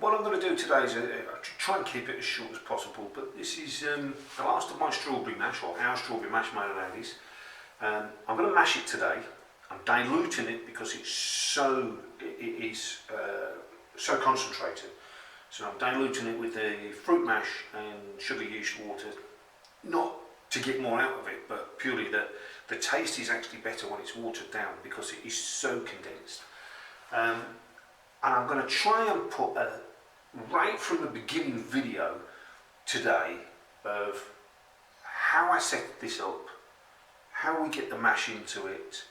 what I'm going to do today is try and keep it as short as possible, but this is the last of my strawberry mash, or our strawberry mash, my ladies. I'm going to mash it today. I'm diluting it because it's so concentrated. So I'm diluting it with the fruit mash and sugar yeast water, not to get more out of it, but purely that the taste is actually better when it's watered down because it is so condensed. And I'm going to try and put right from the beginning video today of how I set this up, how we get the mash into it,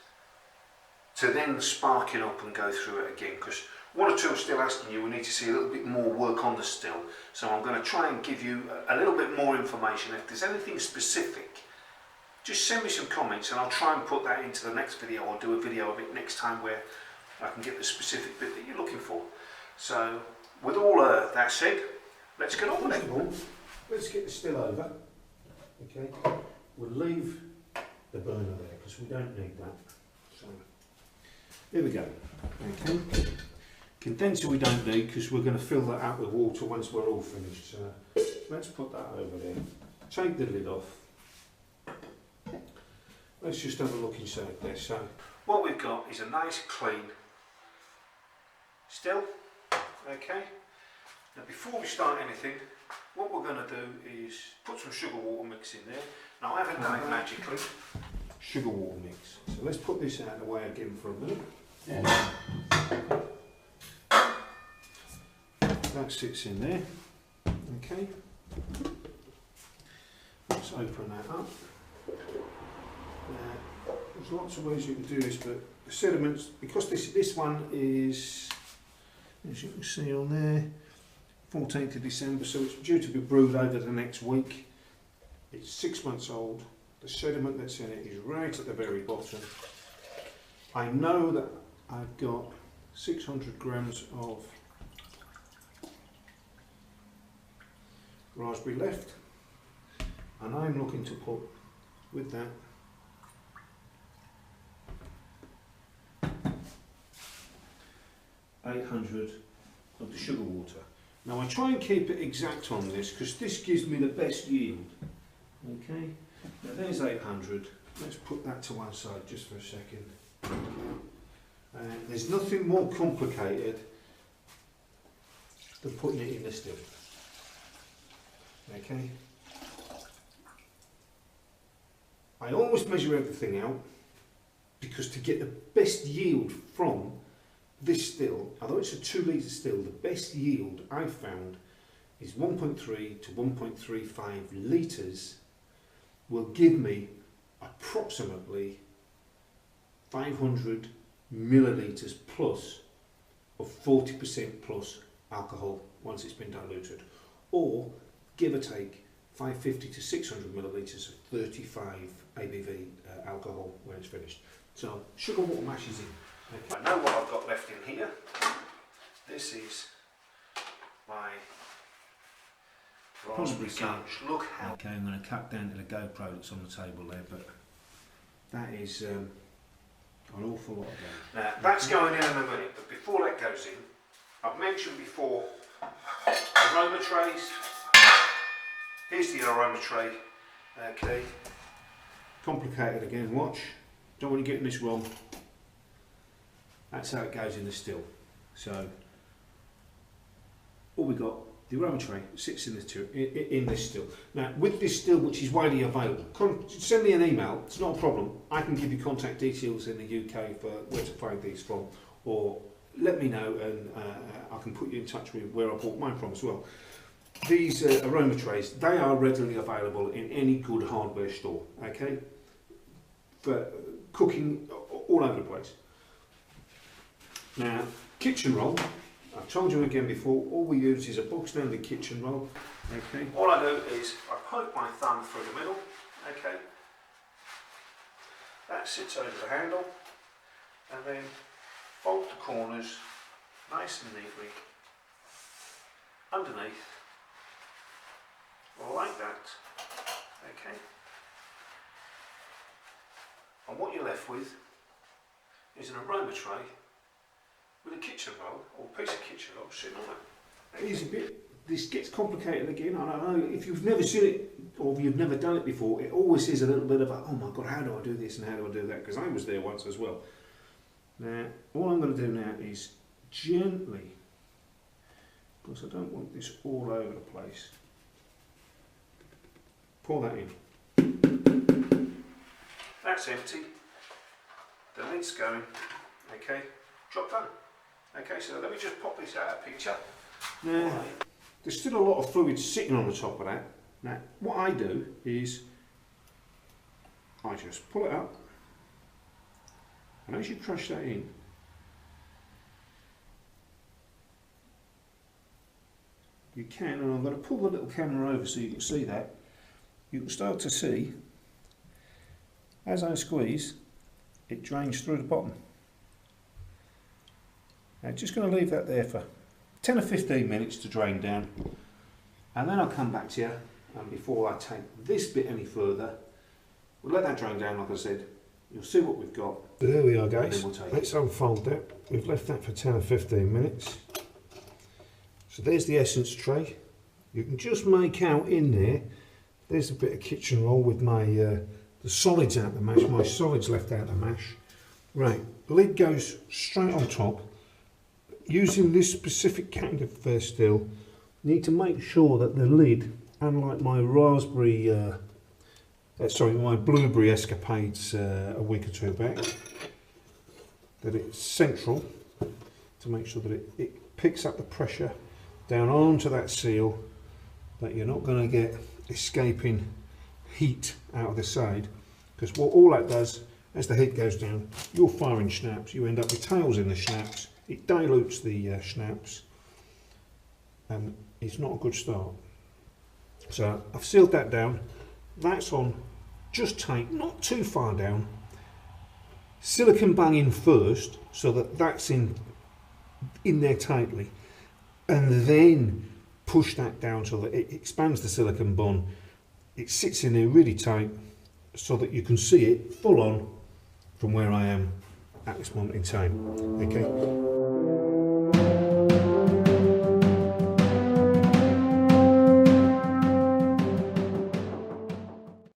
to then spark it up and go through it again, because one or two are still asking you, we need to see a little bit more work on the still. So I'm going to try and give you a little bit more information. If there's anything specific, just send me some comments and I'll try and put that into the next video, or do a video of it next time where I can get the specific bit that you're looking for. So with all that said, let's get on with it. Let's get the still over. Okay, we'll leave the burner there because we don't need that. So here we go. Okay, condenser we don't need because we're going to fill that out with water once we're all finished. So let's put that over there. Take the lid off. Let's just have a look inside there. So what we've got is a nice clean still. Okay. Now before we start anything, what we're going to do is put some sugar water mix in there. Now I haven't done it magically. Sugar water mix. So let's put this out of the way again for a minute. That sits in there. Okay. Let's open that up. There's lots of ways you can do this, but the sediments, because this one is, as you can see on there, 14th of December, so it's due to be brewed over the next week. It's 6 months old. The sediment that's in it is right at the very bottom. I know that I've got 600 grams of raspberry left, and I'm looking to put with that 800 of the sugar water. Now I try and keep it exact on this because this gives me the best yield. Okay, now there's 800. Let's put that to one side just for a second. There's nothing more complicated than putting it in the still. Okay, I always measure everything out because to get the best yield from this still, although it's a 2 litre still, the best yield I've found is 1.3 to 1.35 litres will give me approximately 500 millilitres plus of 40% plus alcohol once it's been diluted, or give or take 550 to 600 millilitres of 35 ABV alcohol when it's finished. So sugar water mash is in. Okay. I know what I've got left in here. This is my raspberry punch. Look how... Okay, I'm going to cut down to the GoPro that's on the table there, but that is an awful lot of that. Now that's going in a minute, but before that goes in, I've mentioned before aroma trays. Here's the aroma tray. Okay. Complicated again, watch. Don't want to get this wrong. That's how it goes in the still. So all we got, the aroma tray sits in this still. Now with this still, which is widely available, send me an email. It's not a problem. I can give you contact details in the UK for where to find these from, or let me know and I can put you in touch with where I bought mine from as well. These aroma trays, they are readily available in any good hardware store. Okay, for cooking all over the place. Now, kitchen roll, I've told you again before, all we use is a bog standard kitchen roll. Okay. All I do is I poke my thumb through the middle. Okay. That sits over the handle, and then fold the corners nice and neatly underneath, like that. Okay. And what you're left with is an aroma tray with a kitchen roll or piece of kitchen roll sitting on it. it is a bit, this gets complicated again. I don't know, if you've never seen it or if you've never done it before, it always is a little bit of a, oh my God, how do I do this and how do I do that? Because I was there once as well. Now, all I'm going to do now is gently, because I don't want this all over the place, pour that in. That's empty. The lid's going. Okay, job done. Okay, so let me just pop this out of picture. Now, there's still a lot of fluid sitting on the top of that. Now, what I do is I just pull it up, and as you crush that in, you can, and I'm going to pull the little camera over so you can see that. You can start to see, as I squeeze, it drains through the bottom. Now, just going to leave that there for 10 or 15 minutes to drain down, and then I'll come back to you, and before I take this bit any further, we'll let that drain down like I said. You'll see what we've got. There we are, guys. Let's unfold that. We've left that for 10 or 15 minutes. So there's the essence tray. You can just make out in there, there's a bit of kitchen roll with my the solids out the mash, my solids left out the mash. Right, the lid goes straight on top. Using this specific kind of still, you need to make sure that the lid, unlike my raspberry, my blueberry escapades a week or two back, that it's central to make sure that it picks up the pressure down onto that seal, that you're not going to get escaping heat out of the side, because what all that does, as the heat goes down, you're firing schnapps, you end up with tails in the schnapps, it dilutes the schnapps, and it's not a good start. So I've sealed that down, that's on just tight, not too far down, silicone bang in first so that that's in there tightly, and then push that down so that it expands the silicone bun. It sits in there really tight so that you can see it full on from where I am at this moment in time. Okay.